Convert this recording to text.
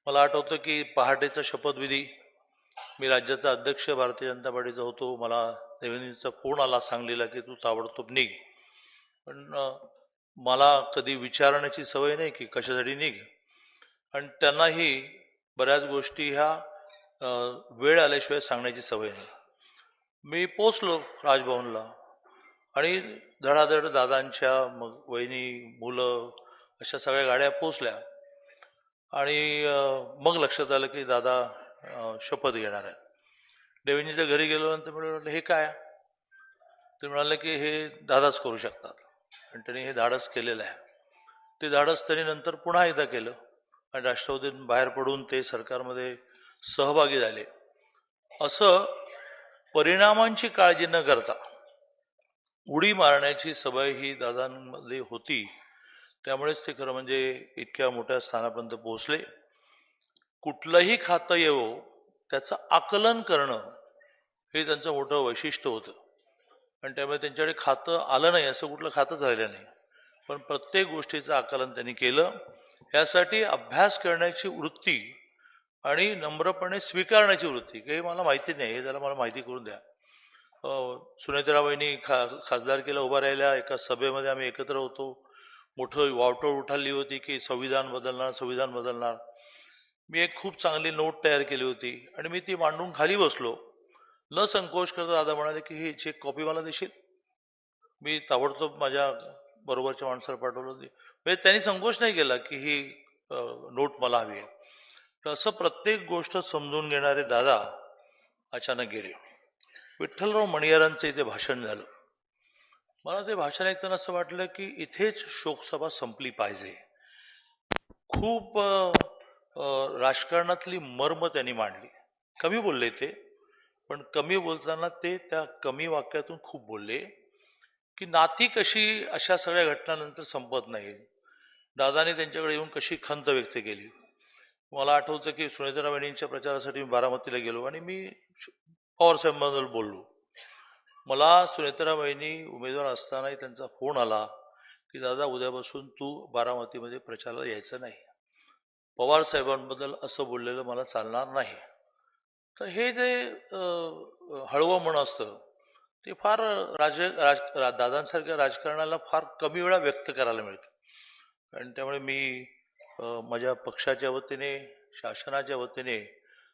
मला आठवतं की पहाटेचा शपथविधी मी राज्याचा अध्यक्ष भारतीय जनता पार्टीचा होतो. मला देवेंद्रजींचा फोन आला सांगलीला की तू ताबडतोब निघ. पण मला कधी विचारण्याची सवय नाही की कशासाठी निघ. आणि त्यांनाही बऱ्याच गोष्टी ह्या वेळ आल्याशिवाय सांगण्याची सवय नाही. मी पोचलो राजभवनला आणि धडाधड दादांच्या मग वहिनी मुलं अशा सगळ्या गाड्या पोचल्या आणि मग लक्षात आलं की दादा शपथ घेणार आहेत. देवेंजीच्या घरी गेलो नंतर म्हटलं हे काय. ते म्हणाले की हे दादाच करू शकतात आणि त्यांनी हे धाडस केलेलं आहे. ते धाडस त्यांनी नंतर पुन्हा एकदा केलं आणि राष्ट्रवादीतून बाहेर पडून ते सरकारमध्ये सहभागी झाले. असं परिणामांची काळजी न करता उडी मारण्याची सवय ही दादांमध्ये होती. त्यामुळेच ते खरं म्हणजे इतक्या मोठ्या स्थानापर्यंत पोहोचले. कुठलंही खातं येवो त्याचं आकलन करणं हे त्यांचं मोठं वैशिष्ट्य होतं. आणि त्यामुळे त्यांच्याकडे खातं आलं नाही असं कुठलं खातंच राहिलं नाही. पण प्रत्येक गोष्टीचं आकलन त्यांनी केलं. यासाठी अभ्यास करण्याची वृत्ती आणि नम्रपणे स्वीकारण्याची वृत्ती की हे मला माहिती नाही, हे जरा मला माहिती करून द्या. सुनेत्राबाईंनी खासदारकीला उभा राहिल्या. एका सभेमध्ये आम्ही एकत्र होतो. मोठं वावटळ उठाली होती की संविधान बदलणार, संविधान बदलणार. मी एक खूप चांगली नोट तयार केली होती आणि मी ती मांडून खाली बसलो. न संकोच करता दादा म्हणाले की ही चेक कॉपी मला देशील. मी ताबडतोब माझ्या बरोबरच्या माणसाला पाठवलं होती. म्हणजे त्यांनी संकोच नाही केला की ही नोट मला हवी आहे. तर असं प्रत्येक गोष्ट समजून घेणारे दादा अचानक गेले. विठ्ठलराव मणियारांचं इथे भाषण झालं. मला ते भाषण ऐकताना असं वाटलं की इथेच शोकसभा संपली पाहिजे. खूप राजकारणातली मर्म त्यांनी मांडली. कमी बोलले ते, पण कमी बोलताना ते त्या कमी वाक्यातून खूप बोलले की नाती कशी अशा सगळ्या घटनांनंतर संपत नाही. दादाने त्यांच्याकडे येऊन कशी खंत व्यक्त केली. मला आठवतं की सुनेत्रा वहिनींच्या प्रचारासाठी मी बारामतीला गेलो आणि मी पवारसाहेबांबद्दल बोललो. मला सुनेत्रा वहिनी उमेदवार असतानाही त्यांचा फोन आला की दादा उद्यापासून तू बारामतीमध्ये प्रचाराला यायचं नाही. पवार साहेबांबद्दल असं बोललेलं मला चालणार नाही. तर हे जे हळवं मन असतं ते फार दादांसारख्या राजकारणाला फार कमी वेळा व्यक्त करायला मिळतं. आणि त्यामुळे मी माझ्या पक्षाच्या वतीने, शासनाच्या वतीने